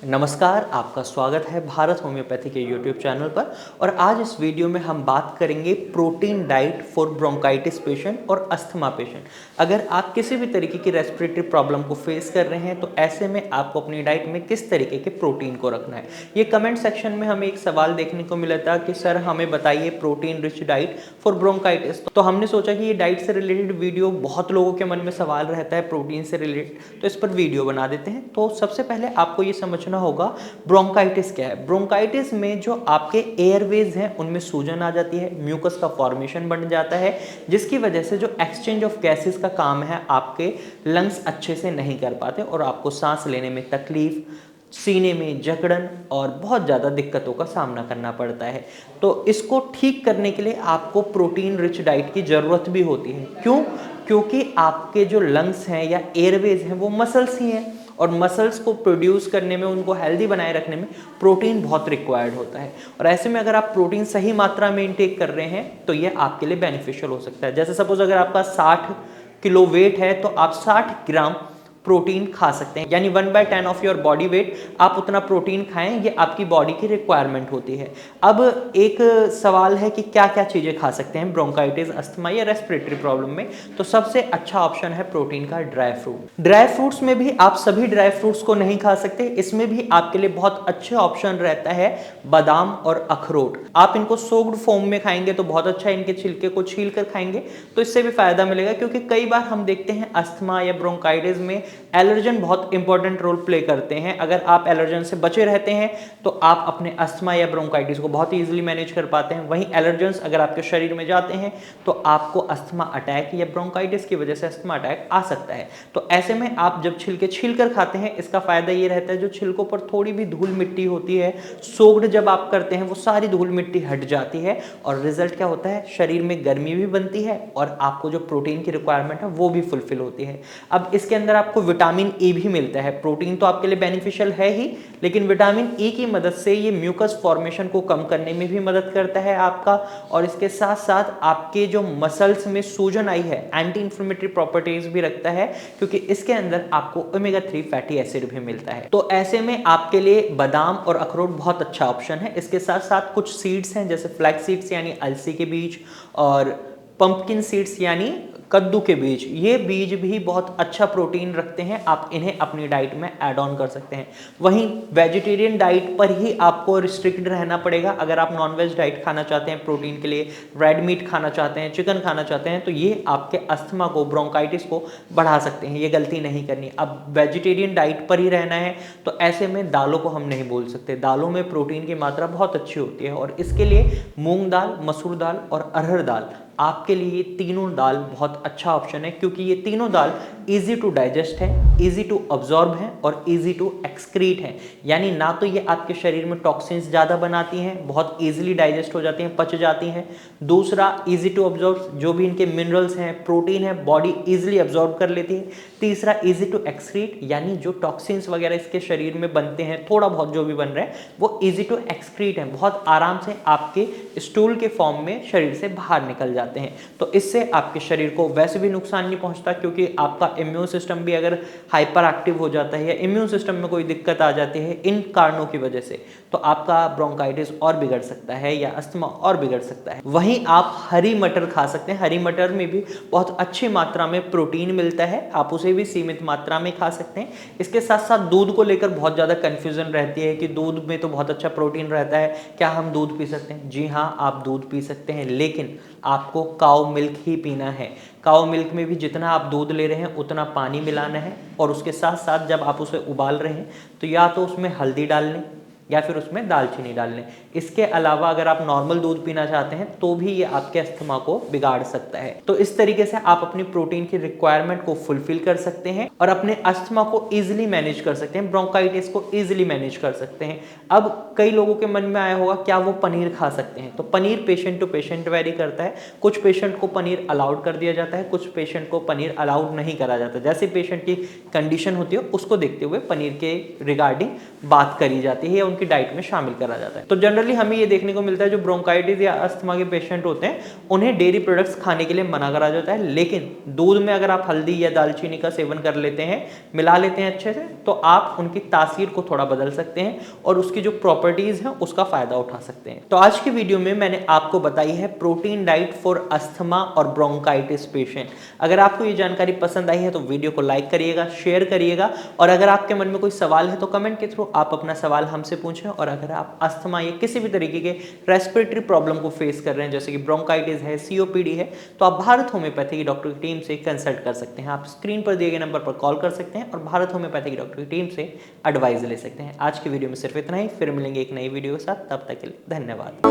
नमस्कार, आपका स्वागत है भारत होम्योपैथी के यूट्यूब चैनल पर। और आज इस वीडियो में हम बात करेंगे protein diet for bronchitis patient और अस्थमा पेशेंट। अगर आप किसी भी तरीके की रेस्पिरेटरी प्रॉब्लम को फेस कर रहे हैं तो ऐसे में आपको अपनी डाइट में किस तरीके के प्रोटीन को रखना है। ये कमेंट सेक्शन में हमें एक सवाल देखने को मिला था कि सर हमें बताइए protein rich diet for bronchitis. तो हमने सोचा कि ये डाइट से रिलेटेड वीडियो, बहुत लोगों के मन में सवाल रहता है प्रोटीन से रिलेटेड, तो इस पर वीडियो बना देते हैं। तो सबसे पहले आपको ये समझना होगा ब्रोंकाइटिस क्या है। ब्रोंकाइटिस में जो आपके एयरवेज हैं उनमें सूजन आ जाती है, म्यूकस का फॉर्मेशन बन जाता है, जिसकी वजह से जो एक्सचेंज ऑफ गैसेस का काम है आपके लंग्स अच्छे से नहीं कर पाते और आपको सांस लेने में तकलीफ, सीने में जकड़न और बहुत ज़्यादा दिक्कतों का सामना करना पड़ता है। तो इसको ठीक करने के लिए आपको प्रोटीन रिच डाइट की ज़रूरत भी होती है। क्यों? क्योंकि आपके जो लंग्स हैं या एयरवेज हैं वो मसल्स ही हैं और मसल्स को प्रोड्यूस करने में, उनको हेल्दी बनाए रखने में प्रोटीन बहुत रिक्वायर्ड होता है। और ऐसे में अगर आप प्रोटीन सही मात्रा में इनटेक कर रहे हैं तो ये आपके लिए बेनिफिशियल हो सकता है। जैसे सपोज अगर आपका 60 किलो वेट है तो आप 60 ग्राम प्रोटीन खा सकते हैं, यानी 1/10 ऑफ योर बॉडी वेट आप उतना प्रोटीन खाएं, ये आपकी बॉडी की रिक्वायरमेंट होती है। अब एक सवाल है कि क्या क्या चीज़ें खा सकते हैं ब्रोंकाइटिस, अस्थमा या रेस्पिरेटरी प्रॉब्लम में। तो सबसे अच्छा ऑप्शन है प्रोटीन का ड्राई फ्रूट। ड्राई फ्रूट्स में भी आप सभी ड्राई फ्रूट्स को नहीं खा सकते, इसमें भी आपके लिए बहुत अच्छा ऑप्शन रहता है बादाम और अखरोट। आप इनको सोक्ड फॉर्म में खाएंगे तो बहुत अच्छा है, इनके छिलके को छील कर खाएंगे तो इससे भी फायदा मिलेगा। क्योंकि कई बार हम देखते हैं अस्थमा या ब्रोंकाइटिस में एलर्जन बहुत इंपॉर्टेंट रोल प्ले करते हैं। अगर आप एलर्जन से बचे रहते हैं तो आप अपने अस्थमा या ब्रोंकाइटिस को बहुत इजीली मैनेज कर पाते हैं। वहीं एलर्जन्स अगर आपके शरीर में जाते हैं तो आपको अस्थमा अटैक या ब्रोंकाइटिस की वजह से अस्थमा अटैक आ सकता है। तो ऐसे में आप जब छिलके छील कर खाते हैं, इसका फायदा ये रहता है जो छिलकों पर थोड़ी भी धूल मिट्टी होती है, सोक्ड जब आप करते हैं वो सारी धूल मिट्टी हट जाती है और रिजल्ट क्या होता है, शरीर में गर्मी भी बनती है और आपको जो प्रोटीन की रिक्वायरमेंट है वो भी फुलफिल होती है। अब इसके अंदर आपको विटामिन ई भी मिलता है। प्रोटीन तो आपके लिए बेनिफिशियल है ही, लेकिन विटामिन ई की मदद से ये म्यूकस फॉर्मेशन को कम करने में भी मदद करता है आपका। और इसके साथ साथ आपके जो मसल्स में सूजन आई है, एंटी इंफ्लेमेटरी प्रॉपर्टीज भी रखता है, क्योंकि इसके अंदर आपको ओमेगा 3 फैटी एसिड भी मिलता है। तो ऐसे में आपके लिए बादाम और अखरोट बहुत अच्छा ऑप्शन है। इसके साथ साथ कुछ सीड्स हैं जैसे फ्लैक्स सीड्स यानी अलसी के बीज और पंपकिन सीड्स यानी कद्दू के बीज। ये बीज भी बहुत अच्छा प्रोटीन रखते हैं, आप इन्हें अपनी डाइट में ऐड ऑन कर सकते हैं। वहीं वेजिटेरियन डाइट पर ही आपको रिस्ट्रिक्टेड रहना पड़ेगा। अगर आप नॉनवेज डाइट खाना चाहते हैं प्रोटीन के लिए, रेड मीट खाना चाहते हैं, चिकन खाना चाहते हैं, तो ये आपके अस्थमा को, ब्रोंकाइटिस को बढ़ा सकते हैं। ये गलती नहीं करनी। अब वेजिटेरियन डाइट पर ही रहना है तो ऐसे में दालों को हम नहीं बोल सकते। दालों में प्रोटीन की मात्रा बहुत अच्छी होती है और इसके लिए मूंग दाल, मसूर दाल और अरहर दाल, आपके लिए ये तीनों दाल बहुत अच्छा ऑप्शन है। क्योंकि ये तीनों दाल इजी टू डाइजेस्ट है, इजी टू अब्जॉर्ब है और इजी टू एक्सक्रीट है। यानी ना तो ये आपके शरीर में टॉक्सिन्स ज़्यादा बनाती हैं, बहुत इजीली डाइजेस्ट हो जाती हैं, पच जाती हैं। दूसरा, इजी टू अब्जॉर्ब, जो भी इनके मिनरल्स हैं, प्रोटीन है, बॉडी इजीली अब्जॉर्ब कर लेती है। तीसरा, इजी टू एक्सक्रीट, यानी जो टॉक्सिन्स वगैरह इसके शरीर में बनते हैं, थोड़ा बहुत जो भी बन रहे हैं, वो इजी टू एक्सक्रीट है, बहुत आराम से आपके स्टूल के फॉर्म में शरीर से बाहर निकल जाते हैं। तो इससे आपके शरीर को वैसे भी नुकसान नहीं पहुंचता, क्योंकि आपका इम्यून सिस्टम भी अगर हाइपर एक्टिव हो जाता है या इम्यून सिस्टम में कोई दिक्कत आ जाती है इन कारणों की वजह से, तो आपका ब्रोंकाइटिस और बिगड़ सकता है या अस्थमा और बिगड़ सकता है। वहीं आप हरी मटर खा सकते हैं। हरी मटर में भी बहुत अच्छी मात्रा में प्रोटीन मिलता है, आप उसे भी सीमित मात्रा में खा सकते हैं। इसके साथ साथ दूध को लेकर बहुत ज़्यादा कन्फ्यूजन रहती है कि दूध में तो बहुत अच्छा प्रोटीन रहता है, क्या हम दूध पी सकते हैं? जी हाँ, आप दूध पी सकते हैं, लेकिन आपको काउ मिल्क ही पीना है। काउ मिल्क में भी जितना आप दूध ले रहे हैं उतना पानी मिलाना है और उसके साथ साथ जब आप उसे उबाल रहे हैं तो या तो उसमें हल्दी डाल लें या फिर उसमें दालचीनी डाल लें। इसके अलावा अगर आप नॉर्मल दूध पीना चाहते हैं तो भी ये आपके अस्थमा को बिगाड़ सकता है। तो इस तरीके से आप अपनी प्रोटीन की रिक्वायरमेंट को फुलफिल कर सकते हैं और अपने अस्थमा को इजीली मैनेज कर सकते हैं, ब्रोंकाइटिस को इजीली मैनेज कर सकते हैं। अब कई लोगों के मन में आया होगा क्या वो पनीर खा सकते हैं? तो paneer patient to patient vary करता है। कुछ पेशेंट को पनीर अलाउड कर दिया जाता है, कुछ पेशेंट को पनीर अलाउड नहीं करा जाता। जैसे पेशेंट की कंडीशन होती है उसको देखते हुए पनीर के रिगार्डिंग बात करी जाती है या उनकी डाइट में शामिल करा जाता है। तो जनरली हमें ये देखने को मिलता है जो ब्रोंकाइटिस या अस्थमा के पेशेंट होते हैं उन्हें डेयरी प्रोडक्ट्स खाने के लिए मना करा जाता है, लेकिन दूध में अगर आप हल्दी या दालचीनी का सेवन कर लेते हैं, मिला लेते हैं अच्छे से, तो आप उनकी तासीर को थोड़ा बदल सकते हैं और उसकी जो प्रॉपर्टीज हैं उसका फायदा उठा सकते हैं। तो आज की वीडियो में मैंने आपको बताई है प्रोटीन डाइट फॉर अस्थमा और ब्रोंकाइटिस पेशेंट। अगर आपको ये जानकारी पसंद आई है तो वीडियो को लाइक करिएगा, शेयर करिएगा, और अगर आपके मन में कोई सवाल है तो कमेंट के थ्रू आप अपना सवाल हमसे पूछें। और अगर आप अस्थमा या किसी भी तरीके के रेस्पिरेटरी प्रॉब्लम को फेस कर रहे हैं, जैसे कि ब्रोंकाइटिस है, सीओपीडी है, तो आप भारत होम्योपैथी की डॉक्टर की टीम से कंसल्ट कर सकते हैं। आप स्क्रीन पर दिए गए नंबर पर कॉल कर सकते हैं और भारत होम्योपैथी की डॉक्टर की टीम से एडवाइस ले सकते हैं। आज की वीडियो में सिर्फ इतना ही, फिर मिलेंगे एक नई वीडियो के साथ, तब तक के लिए धन्यवाद।